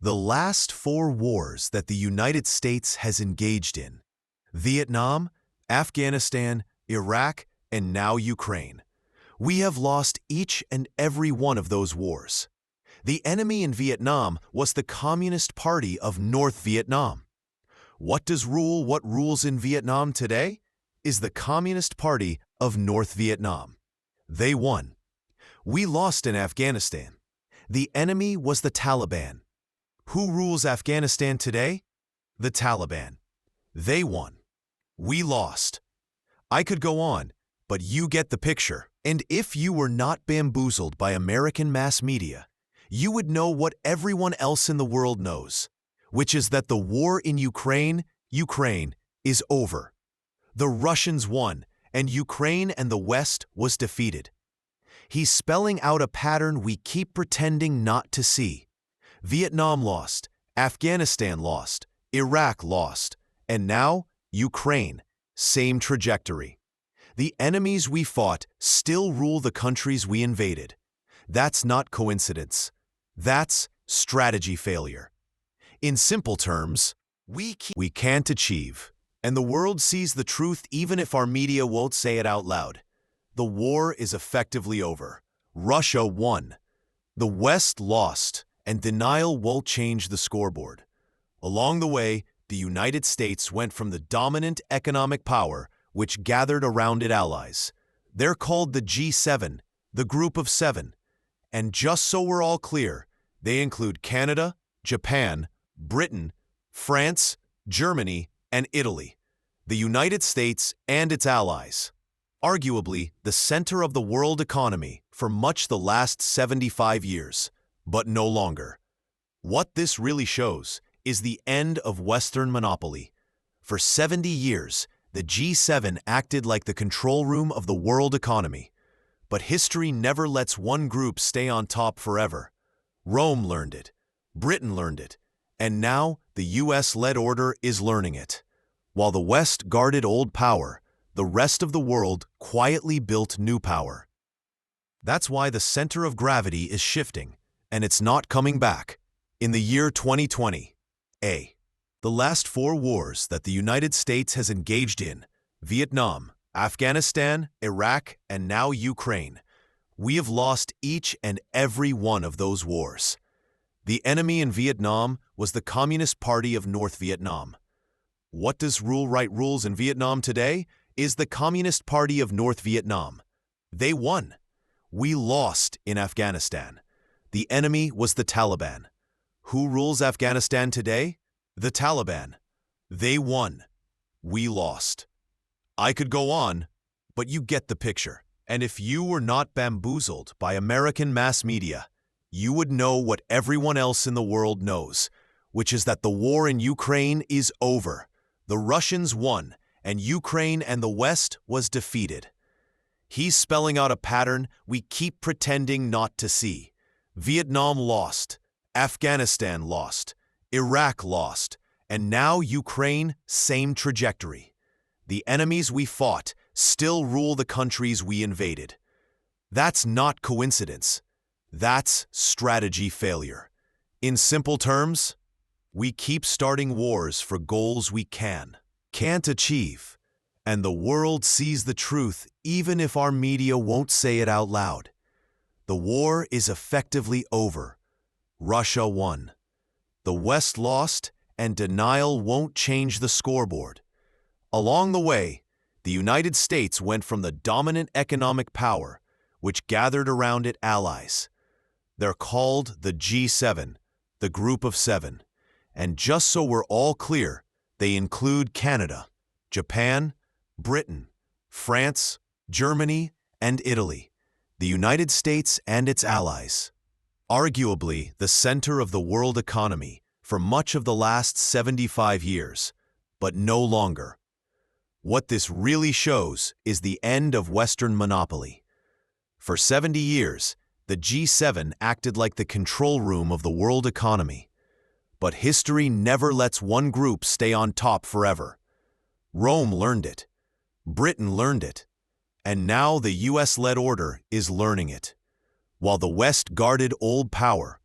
The last four wars that the United States has engaged in: Vietnam, Afghanistan, Iraq, and now Ukraine. We have lost each and every one of those wars. The enemy in Vietnam was the Communist Party of North Vietnam. What rules in Vietnam today is the Communist Party of North Vietnam. They won. We lost in Afghanistan. The enemy was the Taliban. Who rules Afghanistan today? The Taliban. They won. We lost. I could go on, but you get the picture. And if you were not bamboozled by American mass media, you would know what everyone else in the world knows, which is that the war in Ukraine is over. The Russians won, and Ukraine and the West was defeated. He's spelling out a pattern we keep pretending not to see. Vietnam lost, Afghanistan lost, Iraq lost, and now Ukraine, same trajectory. The enemies we fought still rule the countries we invaded. That's not coincidence. That's strategy failure. In simple terms, we can't achieve, and the world sees the truth even if our media won't say it out loud. The war is effectively over. Russia won. The West lost, and denial won't change the scoreboard. Along the way, the United States went from the dominant economic power, which gathered around it allies. They're called the G7, the Group of Seven. And just so we're all clear, they include Canada, Japan, Britain, France, Germany, and Italy. The United States and its allies. Arguably the center of the world economy for much the last 75 years, but no longer. What this really shows is the end of Western monopoly. For 70 years, the G7 acted like the control room of the world economy. But history never lets one group stay on top forever. Rome learned it, Britain learned it, and now the US-led order is learning it. While the West guarded old power, the rest of the world quietly built new power. That's why the center of gravity is shifting, and it's not coming back. In the year 2020, the last four wars that the United States has engaged in: Vietnam, Afghanistan, Iraq, and now Ukraine. We have lost each and every one of those wars. The enemy in Vietnam was the Communist Party of North Vietnam. What does rules in Vietnam today is the Communist Party of North Vietnam. They won. We lost in Afghanistan. The enemy was the Taliban. Who rules Afghanistan today? The Taliban. They won. We lost. I could go on, but you get the picture. And if you were not bamboozled by American mass media, you would know what everyone else in the world knows, which is that the war in Ukraine is over. The Russians won, and Ukraine and the West was defeated. He's spelling out a pattern we keep pretending not to see. Vietnam lost, Afghanistan lost, Iraq lost, and now Ukraine, same trajectory. The enemies we fought still rule the countries we invaded. That's not coincidence. That's strategy failure. In simple terms, we keep starting wars for goals we can't achieve, and the world sees the truth even if our media won't say it out loud. The war is effectively over. Russia won. The West lost, and denial won't change the scoreboard. Along the way, the United States went from the dominant economic power, which gathered around it allies. They're called the G7, the Group of Seven. And just so we're all clear, they include Canada, Japan, Britain, France, Germany, and Italy, the United States and its allies. Arguably the center of the world economy for much of the last 75 years, but no longer. What this really shows is the end of Western monopoly. For 70 years, the G7 acted like the control room of the world economy. But history never lets one group stay on top forever. Rome learned it, Britain learned it, and now the US-led order is learning it. While the West guarded old power,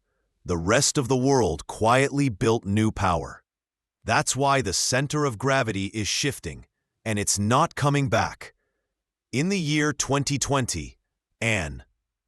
the rest of the world quietly built new power. That's why the center of gravity is shifting, and it's not coming back. In the year 2020, An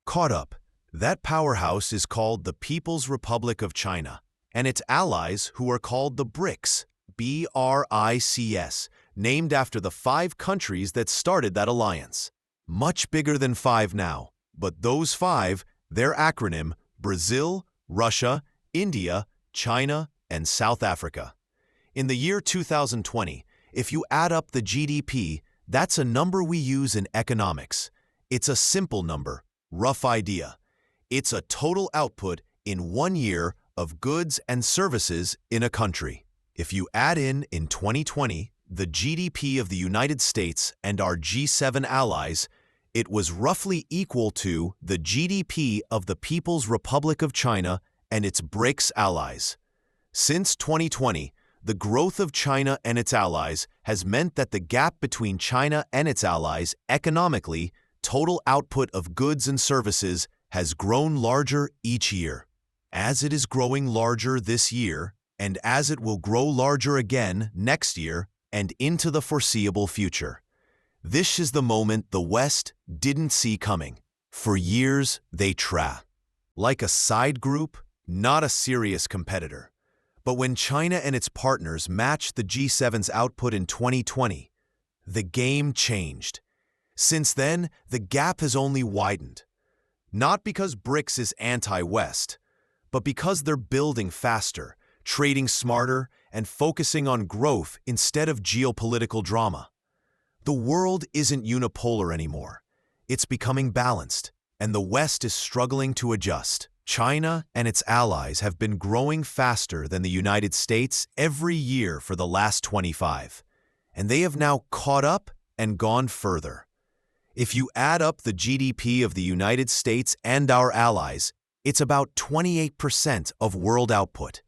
caught up. That powerhouse is called the People's Republic of China, and its allies, who are called the BRICS, BRICS, named after the 5 countries that started that alliance. Much bigger than 5 now, but those 5, their acronym: Brazil, Russia, India, China, and South Africa. In the year 2020, if you add up the GDP, that's a number we use in economics. It's a simple number, rough idea. It's a total output in 1 year of goods and services in a country. If you add in 2020, the GDP of the United States and our G7 allies, it was roughly equal to the GDP of the People's Republic of China and its BRICS allies. Since 2020, the growth of China and its allies has meant that the gap between China and its allies economically, total output of goods and services, has grown larger each year. As it is growing larger this year, and as it will grow larger again next year and into the foreseeable future. This is the moment the West didn't see coming. For years, they like a side group, not a serious competitor. But when China and its partners matched the G7's output in 2020, the game changed. Since then, the gap has only widened. Not because BRICS is anti-West, but because they're building faster, trading smarter, and focusing on growth instead of geopolitical drama. The world isn't unipolar anymore. It's becoming balanced, and the West is struggling to adjust. China and its allies have been growing faster than the United States every year for the last 25, and they have now caught up and gone further. If you add up the GDP of the United States and our allies, it's about 28% of world output.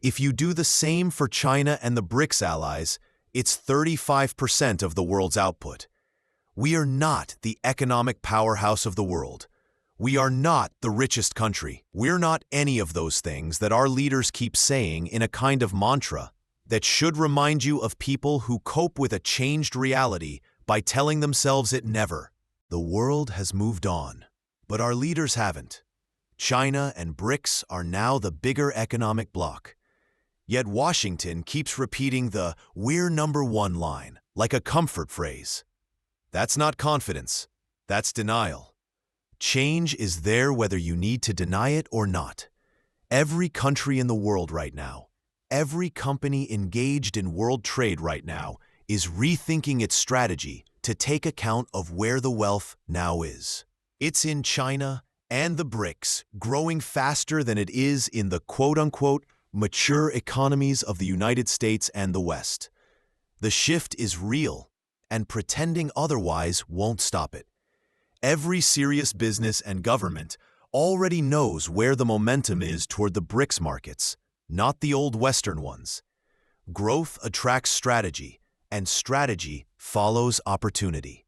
If you do the same for China and the BRICS allies, it's 35% of the world's output. We are not the economic powerhouse of the world. We are not the richest country. We're not any of those things that our leaders keep saying in a kind of mantra that should remind you of people who cope with a changed reality by telling themselves it never. The world has moved on, but our leaders haven't. China and BRICS are now the bigger economic bloc. Yet Washington keeps repeating the "we're number one" line like a comfort phrase. That's not confidence. That's denial. Change is there whether you need to deny it or not. Every country in the world right now, every company engaged in world trade right now is rethinking its strategy to take account of where the wealth now is. It's in China and the BRICS, growing faster than it is in the quote-unquote mature economies of the United States and the West. The shift is real, and pretending otherwise won't stop it. Every serious business and government already knows where the momentum is toward the BRICS markets, not the old Western ones. Growth attracts strategy, and strategy follows opportunity.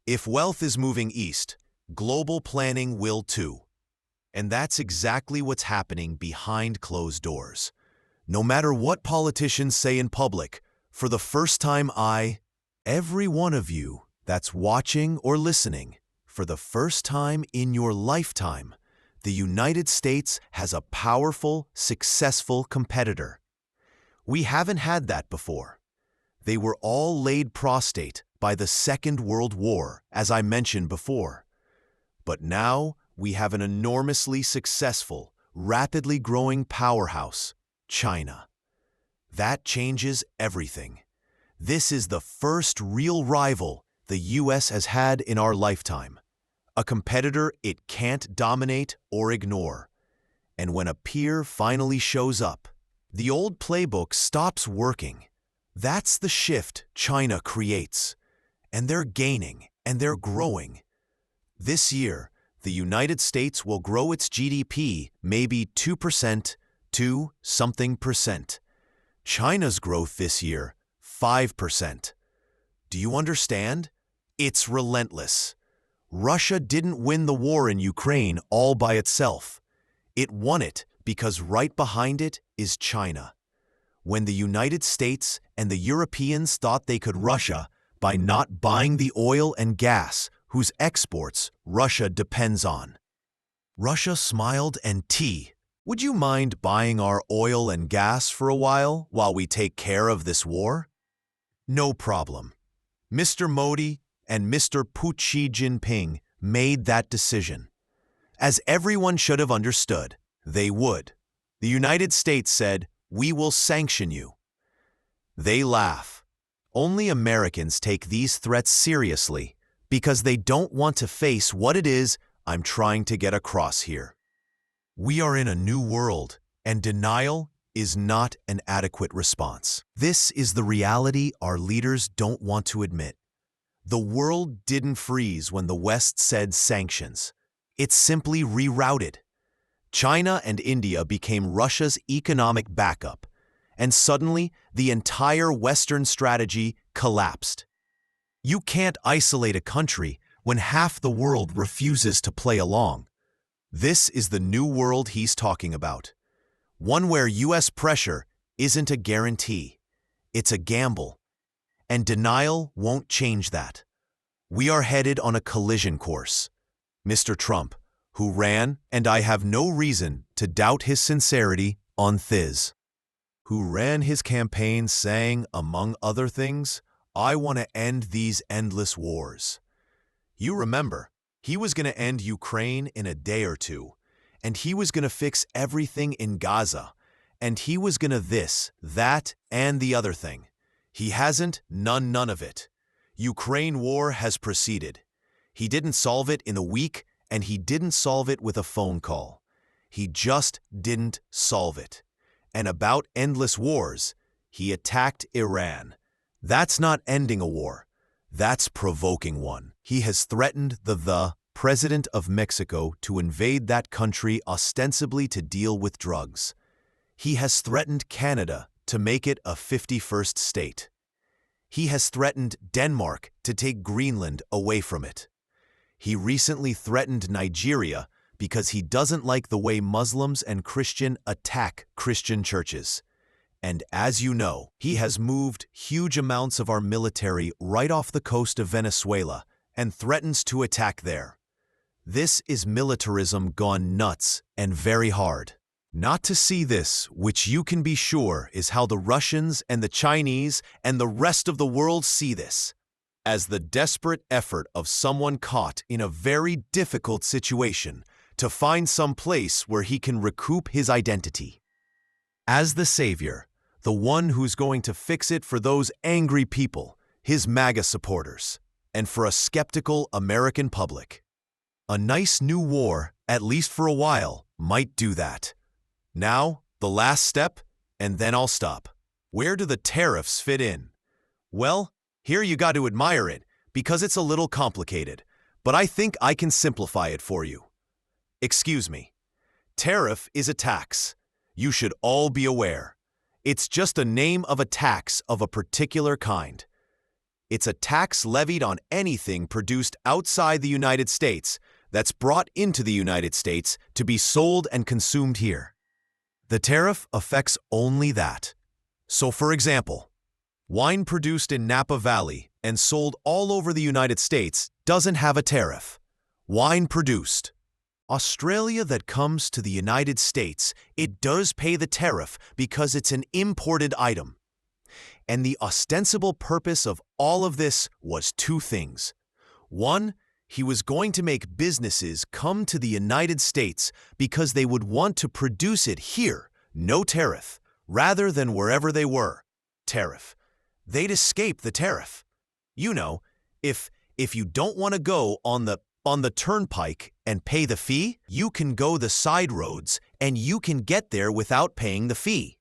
If wealth is moving east, global planning will too. And that's exactly what's happening behind closed doors. No matter what politicians say in public, for the first time every one of you that's watching or listening, for the first time in your lifetime, the United States has a powerful, successful competitor. We haven't had that before. They were all laid prostrate by the Second World War, as I mentioned before. But now we have an enormously successful, rapidly growing powerhouse, China. That changes everything. This is the first real rival the U.S. has had in our lifetime. A competitor it can't dominate or ignore. And when a peer finally shows up, the old playbook stops working. That's the shift China creates. And they're gaining, and they're growing. This year, the United States will grow its GDP maybe 2% to something percent. China's growth this year, 5%. Do you understand? It's relentless. Russia didn't win the war in Ukraine all by itself. It won it because right behind it is China. When the United States and the Europeans thought they could Russia by not buying the oil and gas whose exports Russia depends on. Russia smiled and would you mind buying our oil and gas for a while we take care of this war? No problem. Mr. Modi and Mr. Xi Jinping made that decision. As everyone should have understood, they would. The United States said, "We will sanction you." They laugh. Only Americans take these threats seriously because they don't want to face what it is I'm trying to get across here. We are in a new world, and denial is not an adequate response. This is the reality our leaders don't want to admit. The world didn't freeze when the West said sanctions. It simply rerouted. China and India became Russia's economic backup, and suddenly the entire Western strategy collapsed. You can't isolate a country when half the world refuses to play along. This is the new world he's talking about. One where U.S. pressure isn't a guarantee. It's a gamble. And denial won't change that. We are headed on a collision course. Mr. Trump, who ran, and I have no reason to doubt his sincerity, on Thiz, who ran his campaign saying, among other things, "I want to end these endless wars." You remember, he was going to end Ukraine in a day or two, and he was going to fix everything in Gaza, and he was going to this, that, and the other thing. He hasn't, none of it. Ukraine war has proceeded. He didn't solve it in a week, and he didn't solve it with a phone call. He just didn't solve it. And about endless wars, he attacked Iran. That's not ending a war. That's provoking one. He has threatened the president of Mexico to invade that country ostensibly to deal with drugs. He has threatened Canada to make it a 51st state. He has threatened Denmark to take Greenland away from it. He recently threatened Nigeria because he doesn't like the way Muslims and Christians attack Christian churches. And as you know, he has moved huge amounts of our military right off the coast of Venezuela and threatens to attack there. This is militarism gone nuts and very hard. Not to see this, which you can be sure is how the Russians and the Chinese and the rest of the world see this, as the desperate effort of someone caught in a very difficult situation to find some place where he can recoup his identity. As the savior, the one who's going to fix it for those angry people, his MAGA supporters, and for a skeptical American public. A nice new war, at least for a while, might do that. Now, the last step, and then I'll stop. Where do the tariffs fit in? Well, here you got to admire it, because it's a little complicated, but I think I can simplify it for you. Excuse me. Tariff is a tax. You should all be aware. It's just a name of a tax of a particular kind. It's a tax levied on anything produced outside the United States that's brought into the United States to be sold and consumed here. The tariff affects only that. So, for example, wine produced in Napa Valley and sold all over the United States doesn't have a tariff. Wine produced. Australia that comes to the United States, it does pay the tariff because it's an imported item. And the ostensible purpose of all of this was two things. One, he was going to make businesses come to the United States because they would want to produce it here, no tariff, rather than wherever they were, tariff. They'd escape the tariff. You know, if you don't want to go on the turnpike and pay the fee, you can go the side roads and you can get there without paying the fee.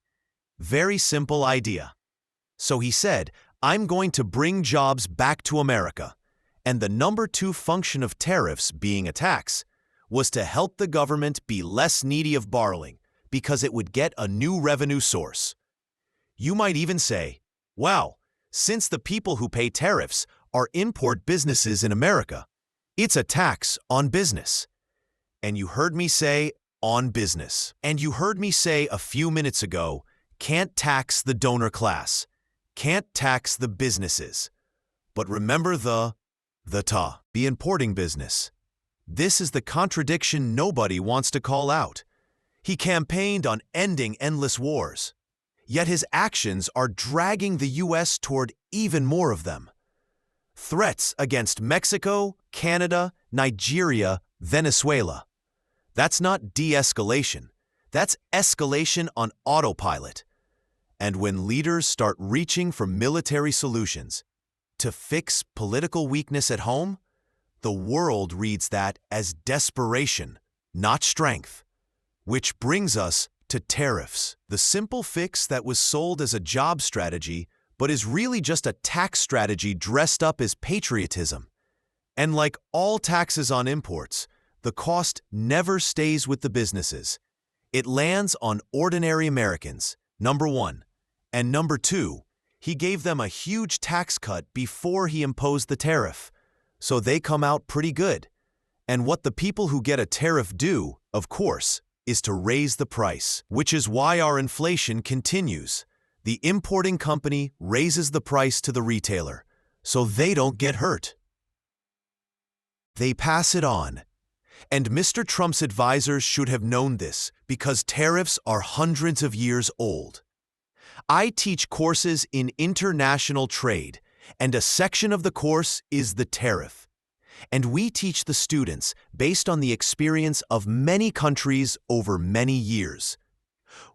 Very simple idea. So he said, I'm going to bring jobs back to America. And the number two function of tariffs, being a tax, was to help the government be less needy of borrowing because it would get a new revenue source. You might even say, wow, since the people who pay tariffs are import businesses in America, it's a tax on business. And you heard me say, on business. And you heard me say a few minutes ago, can't tax the donor class, can't tax the businesses. But remember the be importing business. This is the contradiction nobody wants to call out. He campaigned on ending endless wars, yet his actions are dragging the U.S. toward even more of them. Threats against Mexico, Canada, Nigeria, Venezuela. That's not de-escalation. That's escalation on autopilot. And when leaders start reaching for military solutions to fix political weakness at home, the world reads that as desperation, not strength. Which brings us to tariffs, the simple fix that was sold as a job strategy but is really just a tax strategy dressed up as patriotism. And like all taxes on imports, the cost never stays with the businesses. It lands on ordinary Americans, number one. And number two, he gave them a huge tax cut before he imposed the tariff, so they come out pretty good. And what the people who get a tariff do, of course, is to raise the price, which is why our inflation continues. The importing company raises the price to the retailer, so they don't get hurt. They pass it on. And Mr. Trump's advisors should have known this because tariffs are hundreds of years old. I teach courses in international trade, and a section of the course is the tariff. And we teach the students based on the experience of many countries over many years.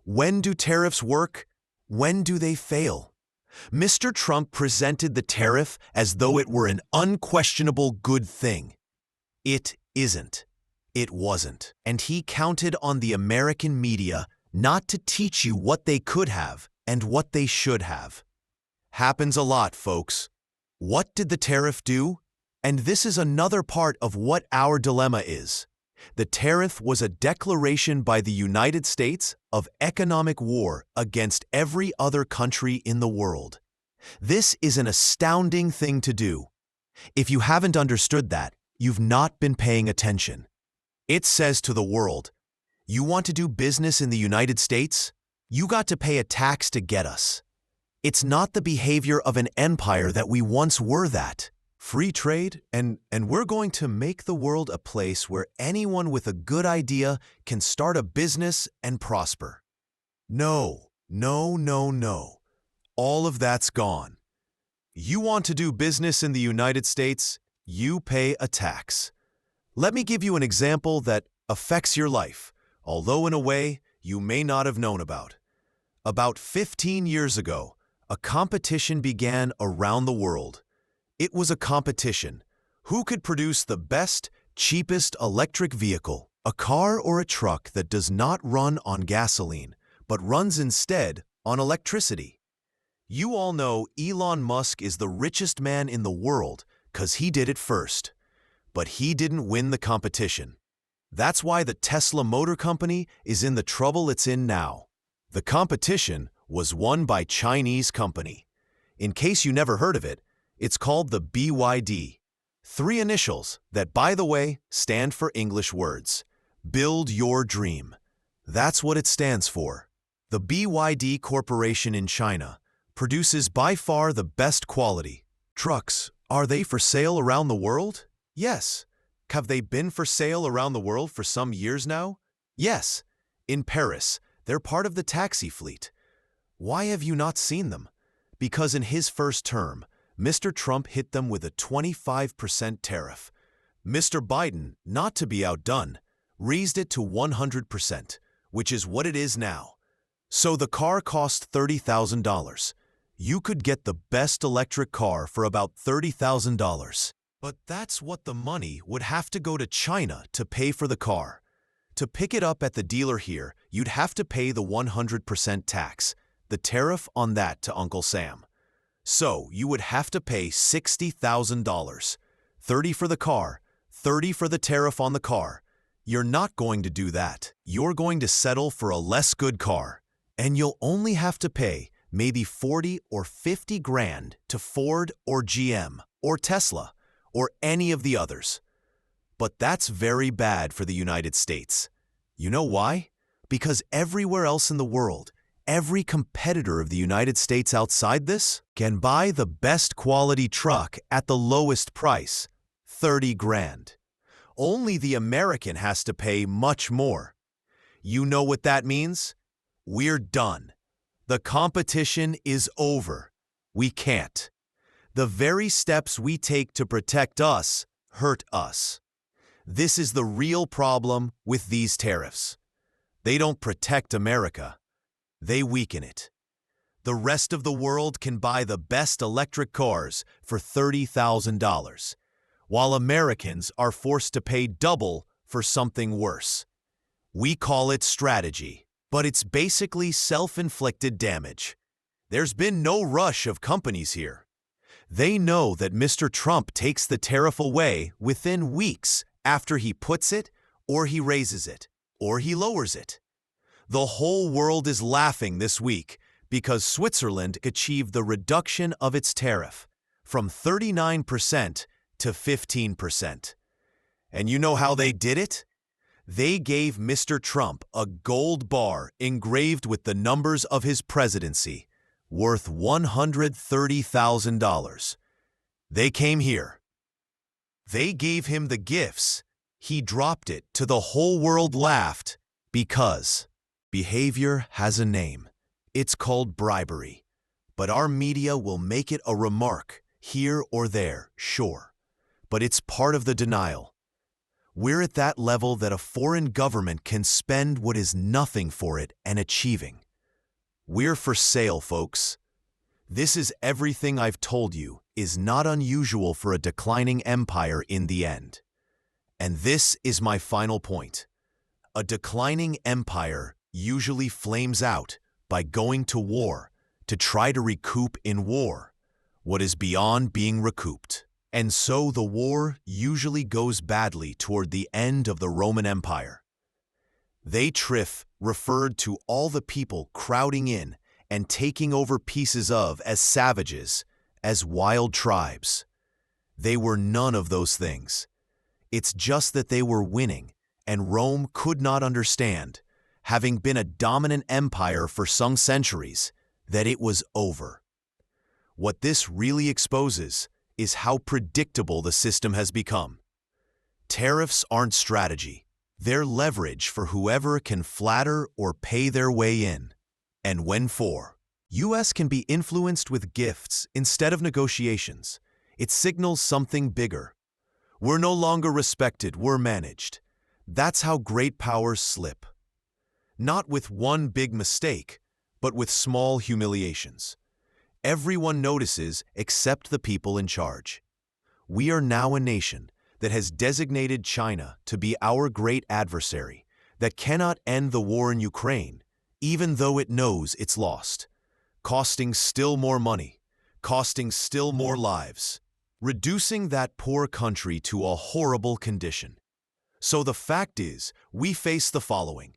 When do tariffs work? When do they fail? Mr. Trump presented the tariff as though it were an unquestionable good thing. It isn't. It wasn't. And he counted on the American media not to teach you what they could have and what they should have. Happens a lot, folks. What did the tariff do? And this is another part of what our dilemma is. The tariff was a declaration by the United States of economic war against every other country in the world. This is an astounding thing to do. If you haven't understood that, you've not been paying attention. It says to the world, you want to do business in the United States? You got to pay a tax to get us. It's not the behavior of an empire that we once were that. Free trade, and we're going to make the world a place where anyone with a good idea can start a business and prosper. No, no, no, no. All of that's gone. You want to do business in the United States? You pay a tax. Let me give you an example that affects your life, although in a way you may not have known about. About 15 years ago, a competition began around the world. It was a competition. Who could produce the best, cheapest electric vehicle, a car or a truck that does not run on gasoline, but runs instead on electricity? You all know Elon Musk is the richest man in the world because he did it first. But he didn't win the competition. That's why the Tesla Motor Company is in the trouble it's in now. The competition was won by Chinese company. In case you never heard of it, it's called the BYD. 3 initials that, by the way, stand for English words. Build your dream. That's what it stands for. The BYD Corporation in China produces by far the best quality trucks. Are they for sale around the world? Yes. Have they been for sale around the world for some years now? Yes. In Paris, they're part of the taxi fleet. Why have you not seen them? Because in his first term, Mr. Trump hit them with a 25% tariff. Mr. Biden, not to be outdone, raised it to 100%, which is what it is now. So the car cost $30,000. You could get the best electric car for about $30,000. But that's what the money would have to go to China to pay for the car. To pick it up at the dealer here, you'd have to pay the 100% tax, the tariff on that to Uncle Sam. So you would have to pay $60,000, $30,000 for the car, $30,000 for the tariff on the car. You're not going to do that. You're going to settle for a less good car, and you'll only have to pay maybe 40 or 50 grand to Ford or GM or Tesla or any of the others. But that's very bad for the United States. You know why? Because everywhere else in the world, every competitor of the United States outside this can buy the best quality truck at the lowest price, 30 grand. Only the American has to pay much more. You know what that means? We're done. The competition is over. We can't. The very steps we take to protect us hurt us. This is the real problem with these tariffs. They don't protect America. They weaken it. The rest of the world can buy the best electric cars for $30,000, while Americans are forced to pay double for something worse. We call it strategy, but it's basically self-inflicted damage. There's been no rush of companies here. They know that Mr. Trump takes the tariff away within weeks after he puts it, or he raises it, or he lowers it. The whole world is laughing this week because Switzerland achieved the reduction of its tariff from 39% to 15%. And you know how they did it? They gave Mr. Trump a gold bar engraved with the numbers of his presidency, worth $130,000. They came here. They gave him the gifts. He dropped it to the whole world laughed because behavior has a name. It's called bribery. But our media will make it a remark here or there, sure. But it's part of the denial. We're at that level that a foreign government can spend what is nothing for it and achieving. We're for sale, folks. This is everything I've told you is not unusual for a declining empire in the end. And this is my final point. A declining empire usually flames out by going to war to try to recoup in war what is beyond being recouped. And so the war usually goes badly toward the end of the Roman Empire. They referred to all the people crowding in and taking over pieces of as savages, as wild tribes. They were none of those things. It's just that they were winning, and Rome could not understand, having been a dominant empire for some centuries, that it was over. What this really exposes is how predictable the system has become. Tariffs aren't strategy. They're leverage for whoever can flatter or pay their way in. And when U.S. can be influenced with gifts instead of negotiations, it signals something bigger. We're no longer respected, we're managed. That's how great powers slip. Not with one big mistake, but with small humiliations. Everyone notices except the people in charge. We are now a nation that has designated China to be our great adversary, that cannot end the war in Ukraine, even though it knows it's lost, costing still more money, costing still more lives, reducing that poor country to a horrible condition. So the fact is, we face the following.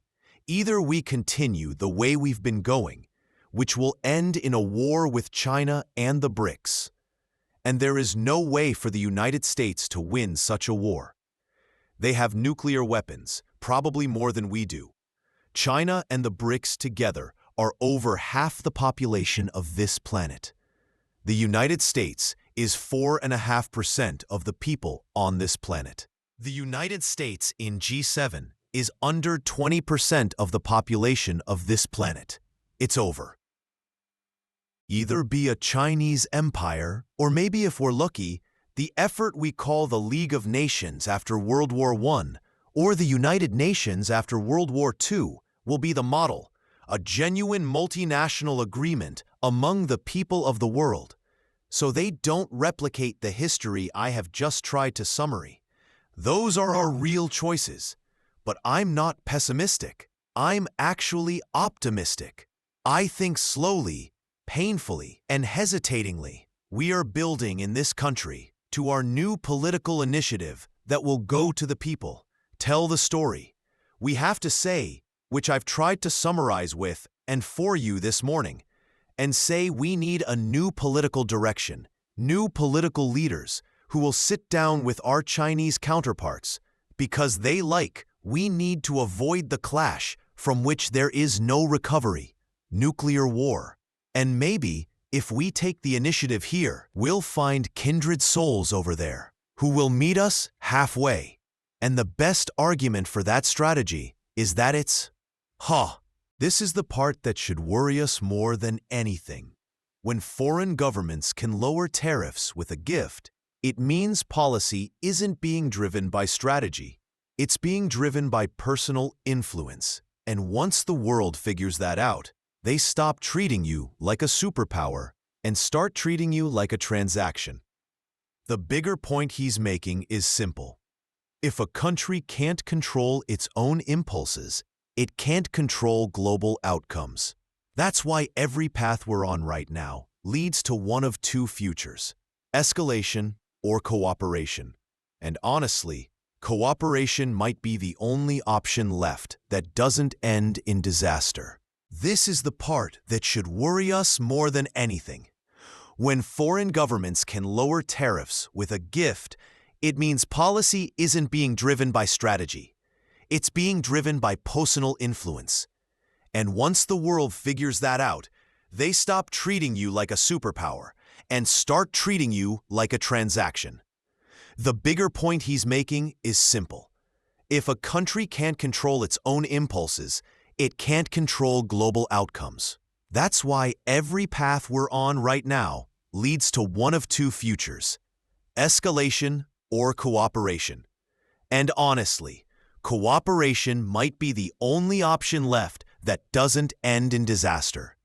Either we continue the way we've been going, which will end in a war with China and the BRICS. And there is no way for the United States to win such a war. They have nuclear weapons, probably more than we do. China and the BRICS together are over half the population of this planet. The United States is 4.5% of the people on this planet. The United States in G7 is under 20% of the population of this planet. It's over. Either be a Chinese empire, or maybe if we're lucky, the effort we call the League of Nations after World War I, or the United Nations after World War II, will be the model, a genuine multinational agreement among the people of the world, so they don't replicate the history I have just tried to summary. Those are our real choices, but I'm not pessimistic. I'm actually optimistic. I think slowly, painfully, and hesitatingly, we are building in this country to our new political initiative that will go to the people, tell the story. We have to say, which I've tried to summarize with and for you this morning, and say we need a new political direction, new political leaders who will sit down with our Chinese counterparts because they like We need to avoid the clash from which there is no recovery, nuclear war. And maybe, if we take the initiative here, we'll find kindred souls over there who will meet us halfway. And the best argument for that strategy is that it's, this is the part that should worry us more than anything. When foreign governments can lower tariffs with a gift, it means policy isn't being driven by strategy. It's being driven by personal influence. And once the world figures that out, they stop treating you like a superpower and start treating you like a transaction. The bigger point he's making is simple. If a country can't control its own impulses, it can't control global outcomes. That's why every path we're on right now leads to one of two futures: escalation or cooperation. And honestly, cooperation might be the only option left that doesn't end in disaster. This is the part that should worry us more than anything. When foreign governments can lower tariffs with a gift, it means policy isn't being driven by strategy. It's being driven by personal influence. And once the world figures that out, they stop treating you like a superpower and start treating you like a transaction. The bigger point he's making is simple. If a country can't control its own impulses, it can't control global outcomes. That's why every path we're on right now leads to one of two futures: escalation or cooperation. And honestly, cooperation might be the only option left that doesn't end in disaster.